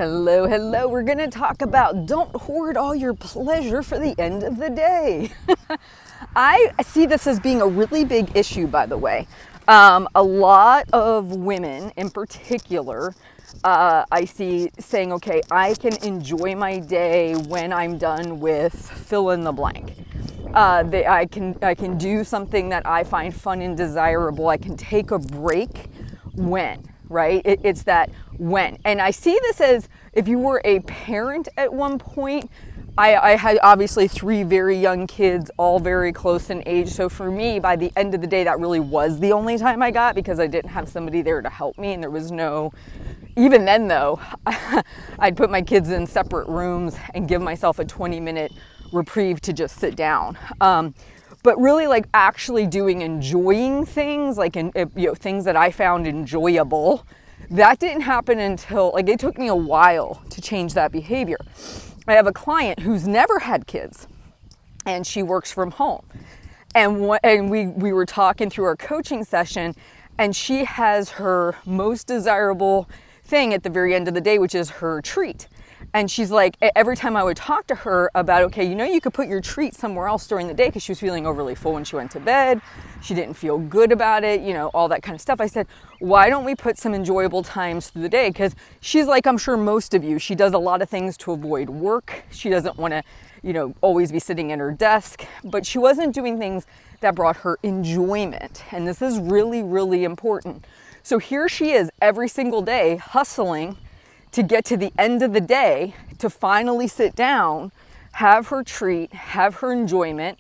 Hello, hello. We're going to talk about don't hoard all your pleasure for the end of the day. I see this as being a really big issue, by the way. A lot of women in particular, I see saying, okay, I can enjoy my day when I'm done with fill in the blank. I can do something that I find fun and desirable. I can take a break when, right? It's that when. And I see this as if you were a parent at one point. I had obviously 3 very young kids, all very close in age. So for me, by the end of the day, that really was the only time I got because I didn't have somebody there to help me. And there was no, even then though, I'd put my kids in separate rooms and give myself a 20-minute reprieve to just sit down. But really like actually enjoying things, like things that I found enjoyable, that didn't happen until, like, it took me a while to change that behavior. I have a client who's never had kids and she works from home. And we were talking through our coaching session, and she has her most desirable thing at the very end of the day, which is her treat. And she's like, every time I would talk to her about, okay, you could put your treat somewhere else during the day, because she was feeling overly full when she went to bed. She didn't feel good about it, all that kind of stuff. I said, why don't we put some enjoyable times through the day? Because she's like, I'm sure most of you, she does a lot of things to avoid work. She doesn't want to, always be sitting at her desk, but she wasn't doing things that brought her enjoyment. And this is really, really important. So here she is every single day hustling to get to the end of the day, to finally sit down, have her treat, have her enjoyment.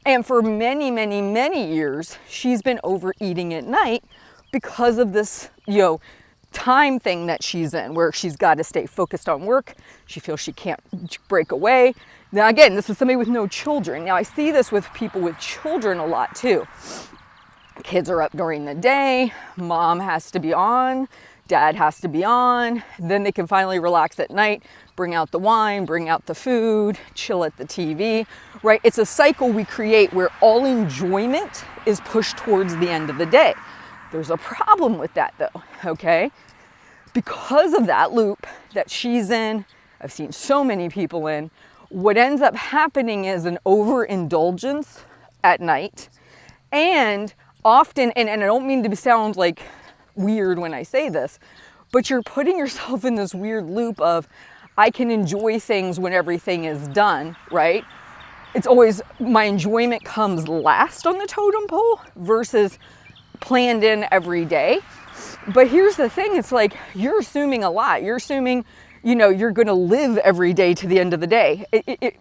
And for many, many, many years, she's been overeating at night because of this, time thing that she's in, where she's got to stay focused on work. She feels she can't break away. Now, again, this is somebody with no children. Now, I see this with people with children a lot too. Kids are up during the day, mom has to be on, dad has to be on, then they can finally relax at night, bring out the wine, bring out the food, chill at the TV, right? It's a cycle we create where all enjoyment is pushed towards the end of the day. There's a problem with that though, okay? Because of that loop that she's in, I've seen so many people in, what ends up happening is an overindulgence at night. And often, and I don't mean to sound like weird when I say this, but you're putting yourself in this weird loop of, I can enjoy things when everything is done, right? It's always, my enjoyment comes last on the totem pole versus planned in every day. But here's the thing, it's like, you're assuming a lot. You're assuming, you're going to live every day to the end of the day.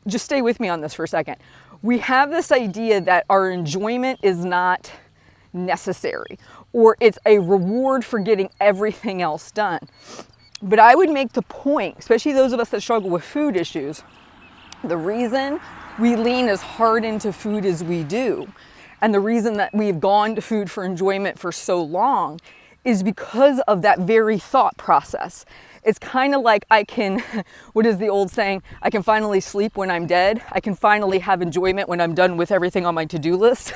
Just stay with me on this for a second. We have this idea that our enjoyment is not necessary, or it's a reward for getting everything else done. But I would make the point, especially those of us that struggle with food issues, the reason we lean as hard into food as we do, and the reason that we've gone to food for enjoyment for so long, is because of that very thought process. It's kind of like what is the old saying? I can finally sleep when I'm dead. I can finally have enjoyment when I'm done with everything on my to-do list.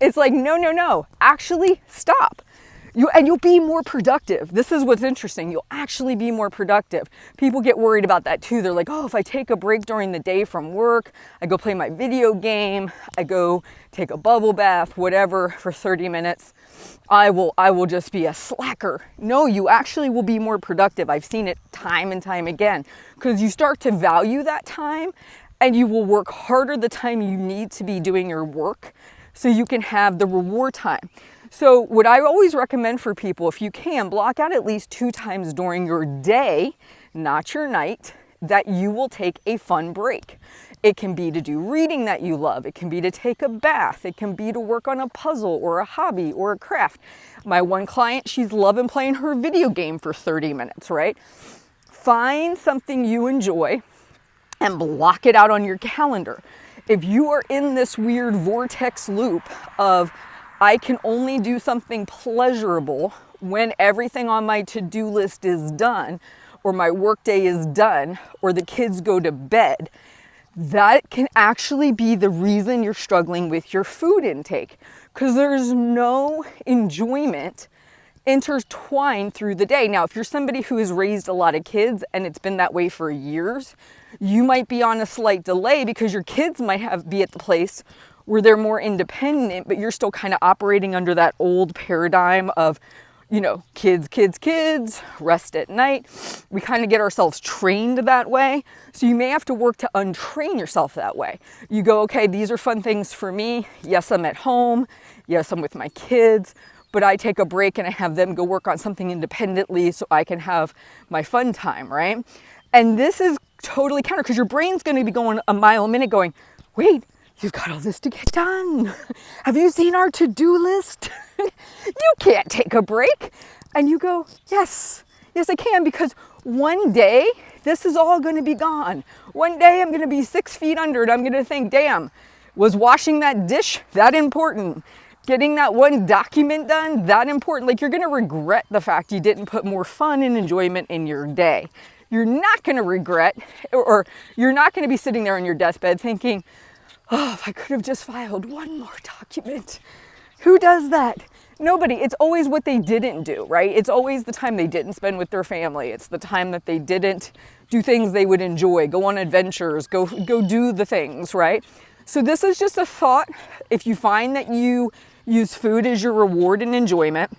It's like, no, actually stop. You'll be more productive. This is what's interesting. You'll actually be more productive. People get worried about that too. They're like, oh, if I take a break during the day from work, I go play my video game, I go take a bubble bath, whatever, for 30 minutes, I will just be a slacker. No, you actually will be more productive. I've seen it time and time again, because you start to value that time and you will work harder the time you need to be doing your work so you can have the reward time. So what I always recommend for people, if you can, block out at least 2 times during your day, not your night, that you will take a fun break. It can be to do reading that you love. It can be to take a bath. It can be to work on a puzzle or a hobby or a craft. My one client, she's loving playing her video game for 30 minutes, right? Find something you enjoy and block it out on your calendar. If you are in this weird vortex loop of, I can only do something pleasurable when everything on my to-do list is done, or my workday is done, or the kids go to bed, that can actually be the reason you're struggling with your food intake, because there's no enjoyment intertwined through the day. Now, if you're somebody who has raised a lot of kids and it's been that way for years, you might be on a slight delay because your kids might be at the place where they're more independent, but you're still kind of operating under that old paradigm of, you know, kids, kids, kids, rest at night. We kind of get ourselves trained that way. So you may have to work to untrain yourself that way. You go, okay, these are fun things for me. Yes, I'm at home. Yes, I'm with my kids, but I take a break and I have them go work on something independently so I can have my fun time, right? And this is totally counter because your brain's going to be going a mile a minute going, wait, you've got all this to get done. Have you seen our to-do list? You can't take a break. And you go, yes, yes, I can, because one day this is all going to be gone. One day I'm going to be 6 feet under it. I'm going to think, damn, was washing that dish that important? Getting that one document done that important? Like, you're going to regret the fact you didn't put more fun and enjoyment in your day. You're not going to regret, or you're not going to be sitting there on your deathbed thinking, oh, if I could have just filed one more document. Who does that? Nobody. It's always what they didn't do, right? It's always the time they didn't spend with their family. It's the time that they didn't do things they would enjoy, go on adventures, go do the things, right? So this is just a thought. If you find that you use food as your reward and enjoyment,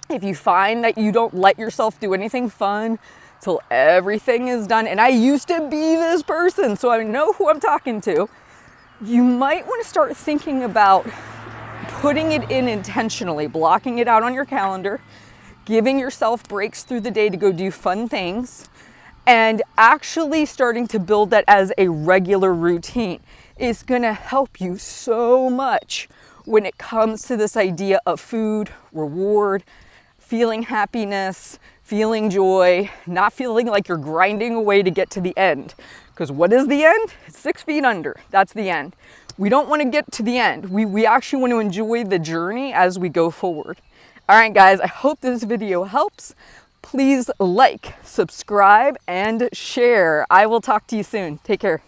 if you find that you don't let yourself do anything fun till everything is done, and I used to be this person, so I know who I'm talking to, you might want to start thinking about putting it in intentionally, blocking it out on your calendar, giving yourself breaks through the day to go do fun things, and actually starting to build that as a regular routine is going to help you so much when it comes to this idea of food, reward, feeling happiness, feeling joy, not feeling like you're grinding away to get to the end. Because what is the end? It's 6 feet under. That's the end. We don't want to get to the end. We actually want to enjoy the journey as we go forward. All right, guys, I hope this video helps. Please like, subscribe, and share. I will talk to you soon. Take care.